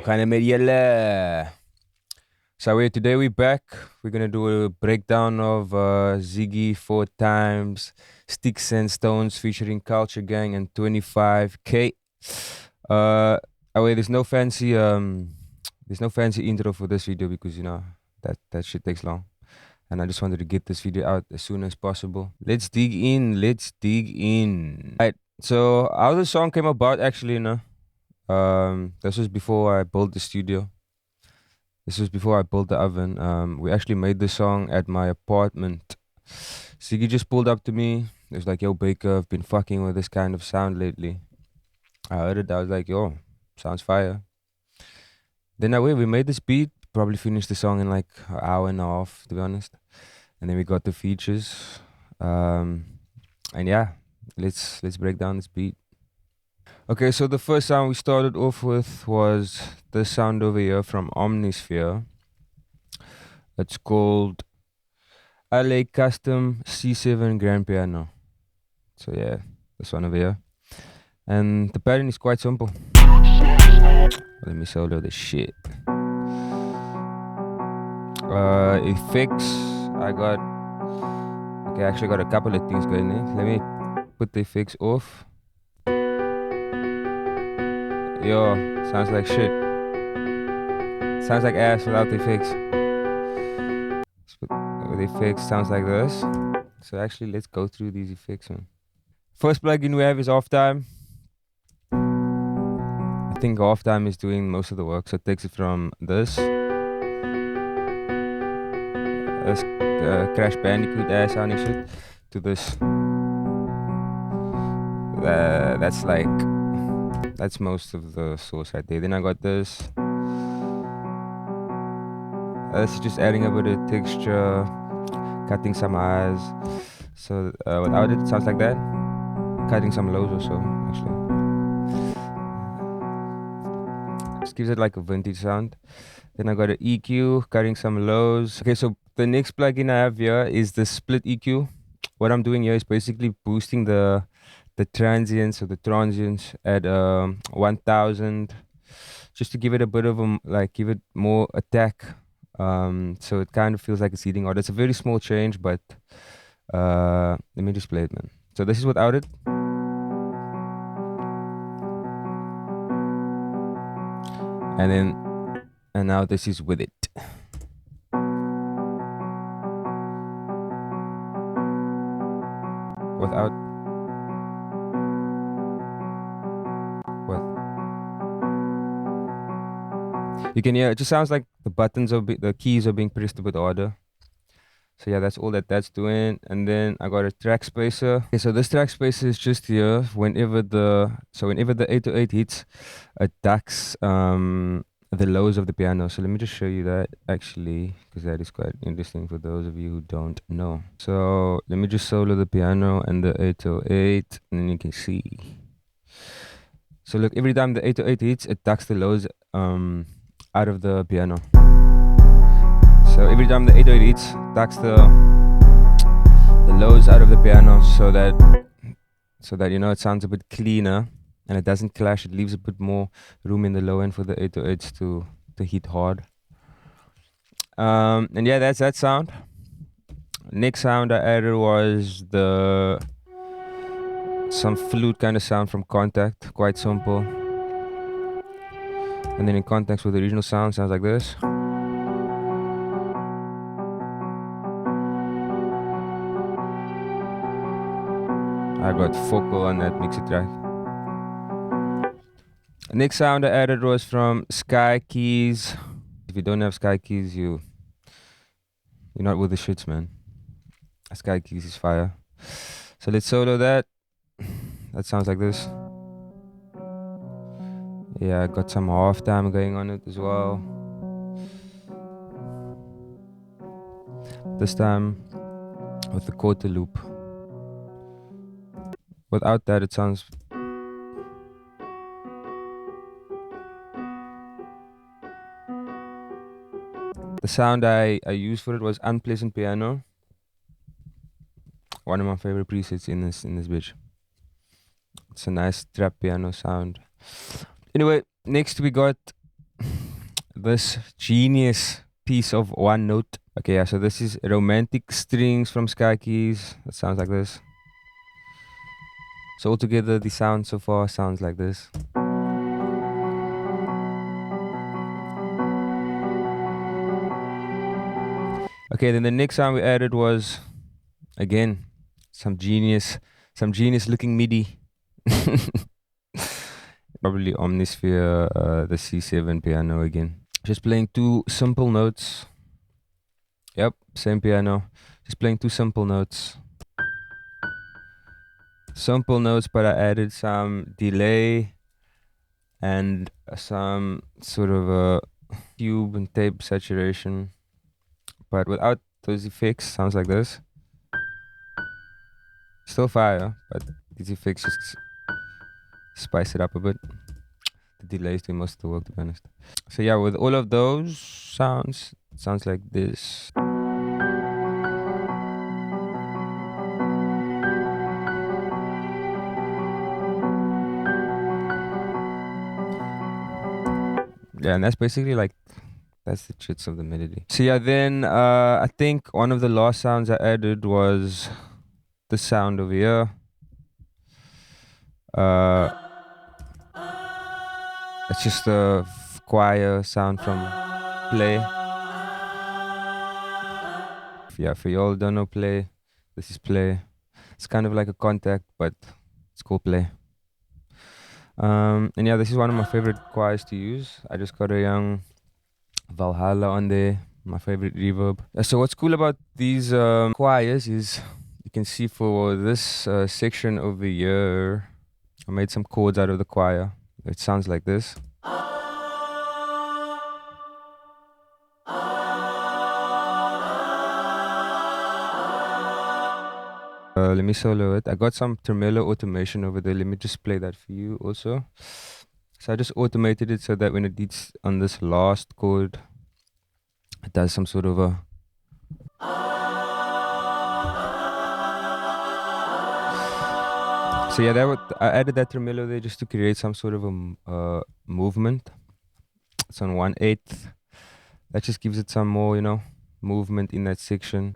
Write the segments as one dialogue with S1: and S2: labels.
S1: Kind met julle. So today we back. We're gonna do a breakdown of ZIGGY4X, Sticks and Stones featuring Culture Gang and 25K. There's no fancy intro for this video because that shit takes long. And I just wanted to get this video out as soon as possible. Let's dig in. Alright, so how the song came about actually, this was before I built the studio. This was before I built the oven. We actually made the song at my apartment. Ziggy just pulled up to me. He was like, "Yo, Baker, I've been fucking with this kind of sound lately." I heard it. I was like, "Yo, sounds fire." Then we made this beat. Probably finished the song in like an hour and a half, to be honest. And then we got the features. And yeah, let's break down this beat. Okay, so the first sound we started off with was this sound over here from Omnisphere. It's called LA Custom C7 Grand Piano. So yeah, this one over here. And the pattern is quite simple. Let me solo this shit. Effects, I actually got a couple of things going in. Let me put the effects off. Yo, sounds like shit. Sounds like ass without the effects. With the effects, sounds like this. So actually, let's go through these effects, man. First plugin we have is Halftime. I think Halftime is doing most of the work, so it takes it from this Crash Bandicoot ass sounding shit to this. That's most of the source right there. Then I got this. This is just adding a bit of texture, cutting some highs. So without it sounds like that. Cutting some lows or so, actually. Just gives it like a vintage sound. Then I got an EQ, cutting some lows. Okay, so the next plugin I have here is the split EQ. What I'm doing here is basically boosting the transients at 1000, just to give it a bit of give it more attack. So it kind of feels like it's hitting hard. It's a very small change, but let me just play it, man. So this is without it. And now this is with it. Without. What? You can hear it just sounds like the buttons the keys are being pressed a bit harder. So yeah, that's all that's doing. And then I got a track spacer. Okay, so this track spacer is just here. Whenever the 808 hits, it ducks the lows of the piano. So let me just show you that actually, because that is quite interesting for those of you who don't know. So let me just solo the piano and the 808, and then you can see. So look, every time the 808 hits, it ducks the lows out of the piano. So every time the 808 hits, ducks the lows out of the piano, so that it sounds a bit cleaner and it doesn't clash. It leaves a bit more room in the low end for the 808s to hit hard. And yeah, that's that sound. Next sound I added was some flute kind of sound from Contact, quite simple. And then in context with the original sounds like this. I got vocal on that mixer track. Next sound I added was from Sky Keys. If you don't have Sky Keys, you're not with the shits, man. Sky Keys is fire. So let's solo that. That sounds like this. Yeah, I got some halftime going on it as well. This time with the quarter loop. Without that, it sounds. The sound I used for it was Unpleasant Piano. One of my favorite presets in this bitch. It's a nice trap piano sound. Anyway, next we got this genius piece of one note. Okay, yeah, so this is Romantic Strings from Sky Keys. It sounds like this. So altogether, the sound so far sounds like this. Okay, then the next sound we added was, again, some genius looking MIDI. Probably Omnisphere, the C7 piano again. Just playing two simple notes. Yep, same piano. Just playing two simple notes. Simple notes, but I added some delay and some sort of a cube and tape saturation. But without those effects, sounds like this. Still fire, but these effects just spice it up a bit. The delay is doing most of the work, to be honest. So yeah, with all of those sounds, it sounds like this. Yeah, and that's basically like, that's the chits of the melody. So yeah, then I think one of the last sounds I added was the sound over here. It's just a choir sound from Play. Yeah, for y'all don't know Play, this is Play. It's kind of like a Contact, but it's called Play. And yeah, this is one of my favorite choirs to use. I just got a young Valhalla on there, my favorite reverb. So what's cool about these choirs is you can see for this section over here, I made some chords out of the choir. It sounds like this. Let me solo it. I got some tremolo automation over there. Let me just play that for you also. So I just automated it so that when it hits on this last chord, it does some sort of a... So yeah, I added that tremolo there just to create some sort of a movement. It's on 1/8. That just gives it some more, you know, movement in that section.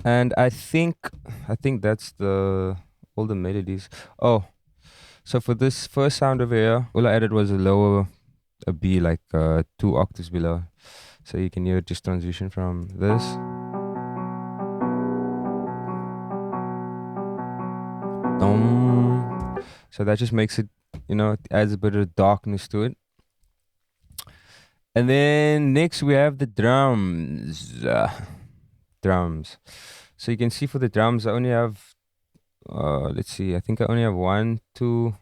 S1: And I think that's all the melodies. Oh, so for this first sound over here, all I added was a B, like 2 octaves below. So you can hear it just transition from this. So that just makes it, you know, it adds a bit of darkness to it. And then next we have the drums. Drums. So you can see for the drums, I only have, let's see, I think I only have 1, 2.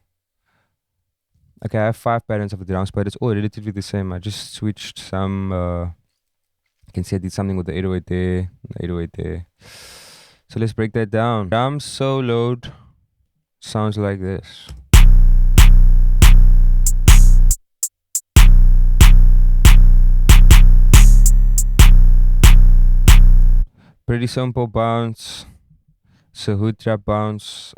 S1: Okay, I have 5 patterns of the drums, but it's all relatively the same. I just switched some, you can see I did something with the 808 there, the 808 there. So let's break that down. Drums soloed sounds like this. Pretty simple bounce, Sahut trap bounce.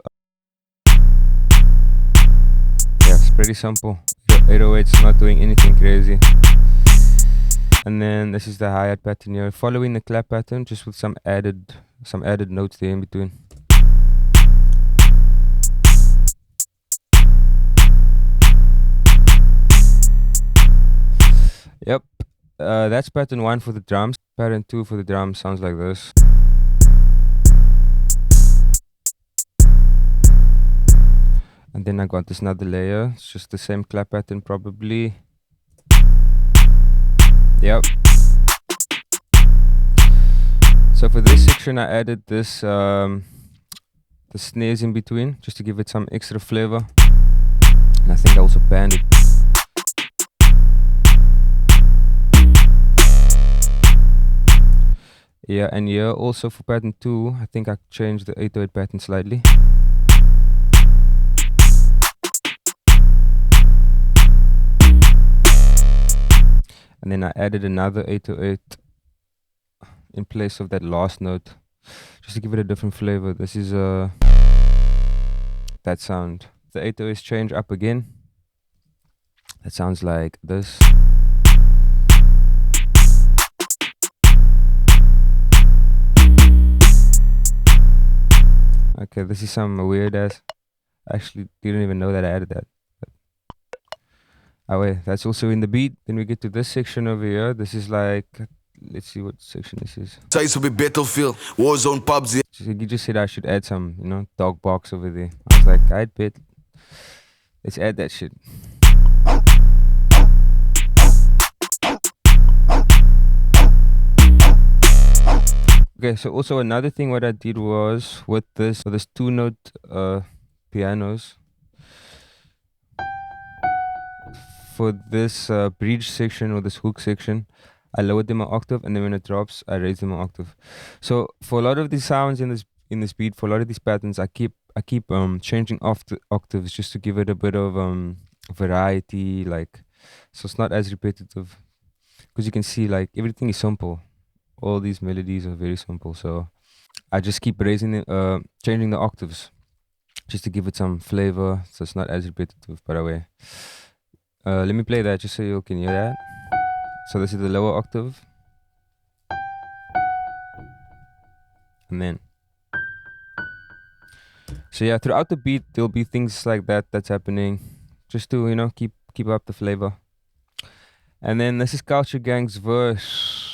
S1: Yeah, it's pretty simple. 808's not doing anything crazy. And then this is the hi-hat pattern here, following the clap pattern, just with some added notes there in between. Yep, that's pattern 1 for the drums. Pattern 2 for the drums sounds like this. And then I got this another layer. It's just the same clap pattern probably. Yep. So for this section I added this the snares in between just to give it some extra flavor. And I think I also panned it. Yeah, and here also for pattern 2, I think I changed the 808 pattern slightly. and then I added another 808 in place of that last note, just to give it a different flavor. This is that sound. The 808s change up again. That sounds like this. Okay, this is some weird ass. I actually didn't even know that I added that. Oh wait, that's also in the beat. Then we get to this section over here. This is like, let's see what section this is.
S2: Size of a battlefield, Warzone, PUBG.
S1: You just said I should add some, you know, dog box over there. I was like, I'd bet. Let's add that shit. Okay, so also another thing what I did was with this 2-note pianos. For this bridge section or this hook section, I lowered them an octave, and then when it drops, I raise them an octave. So for a lot of these sounds in this beat, for a lot of these patterns, I keep changing off the octaves just to give it a bit of variety, like, so it's not as repetitive. Because you can see, like, everything is simple. All these melodies are very simple, so I just keep raising it, changing the octaves, just to give it some flavor, so it's not as repetitive. By the way, let me play that just so you can hear that. So this is the lower octave, and then, so yeah, throughout the beat there'll be things like that's happening, just to, you know, keep up the flavor. And then this is Culture Gang's verse.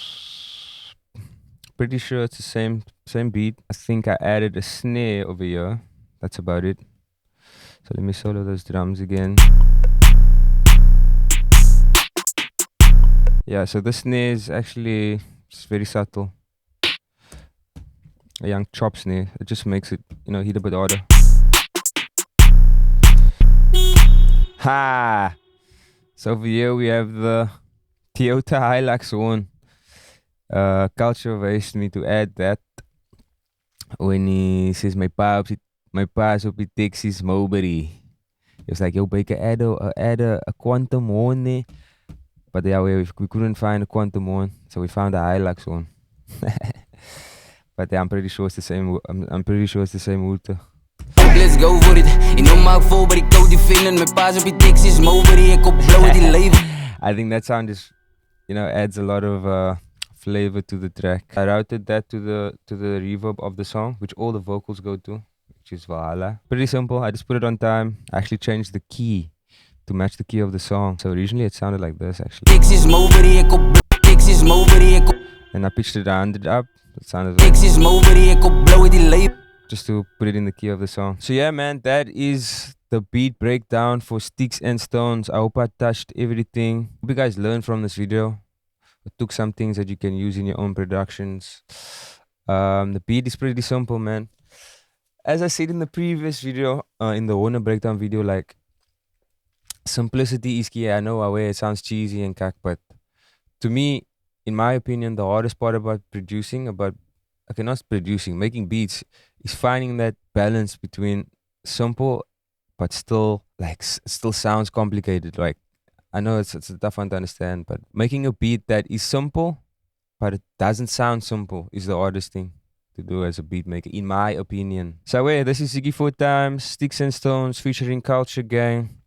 S1: Pretty sure it's the same beat. I think I added a snare over here. That's about it. So let me solo those drums again. Yeah, so the snare is actually just very subtle. A young chop snare. It just makes it, you know, hit a bit harder. Ha! So over here we have the Toyota Hilux horn. Culture advised me to add that when he says my pa's op die Texas Mulberry. It was like, yo, Baker, add a quantum horn there. But yeah, we couldn't find a quantum horn, so we found a Hilux horn. But yeah, I'm pretty sure it's the same. I'm pretty sure it's the same Kulture.
S3: Let's go for it. Ik noem maar vol, but ik koud die vinden. Mijn pa's op die Texas Mulberry. Ik op blauw die leven.
S1: I think that sound just, you know, adds a lot of flavor to the track. I routed that to the reverb of the song, which all the vocals go to, which is Valhalla. Pretty simple. I just put it on time. I actually changed the key to match the key of the song. So originally it sounded like this actually.
S3: Texas Mulberry, ik op Texas Mulberry, ik op.
S1: And I pitched it 100 up. It sounded like
S3: Texas Mulberry, ik op blauw die leven.
S1: Just to put it in the key of the song. So yeah, man, that is the beat breakdown for Sticks and Stones. I hope I touched everything. Hope you guys learned from this video. I took some things that you can use in your own productions. The beat is pretty simple, man. As I said in the previous video, in the Warner breakdown video, like, simplicity is key. I know it sounds cheesy and cack, but to me, in my opinion, the hardest part about making beats is finding that balance between simple but still sounds complicated. Like, I know it's a tough one to understand, but making a beat that is simple but it doesn't sound simple is the hardest thing to do as a beat maker, in my opinion. So yeah, this is ZIGGY4X, Sticks and Stones featuring Culture Gang,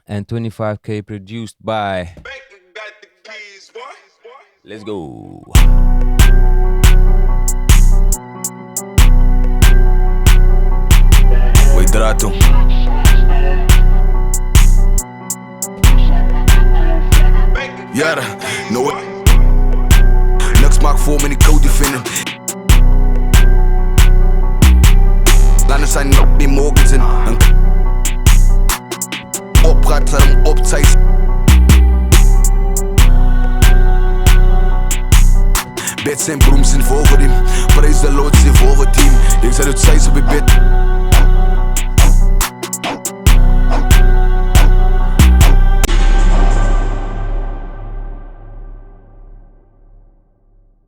S1: and 25K produced by BAKERGOTTHEKEYS, boy. Let's go.
S2: Oi, Drato. Jara, no way. Niks maakt voor me die code vinden. Landen zijn op die morgens in. Opgaat, zet hem op tijd. Beds en brooms in volgen. Prijs de loods in volgen team. Ik zet het zijs op je bed.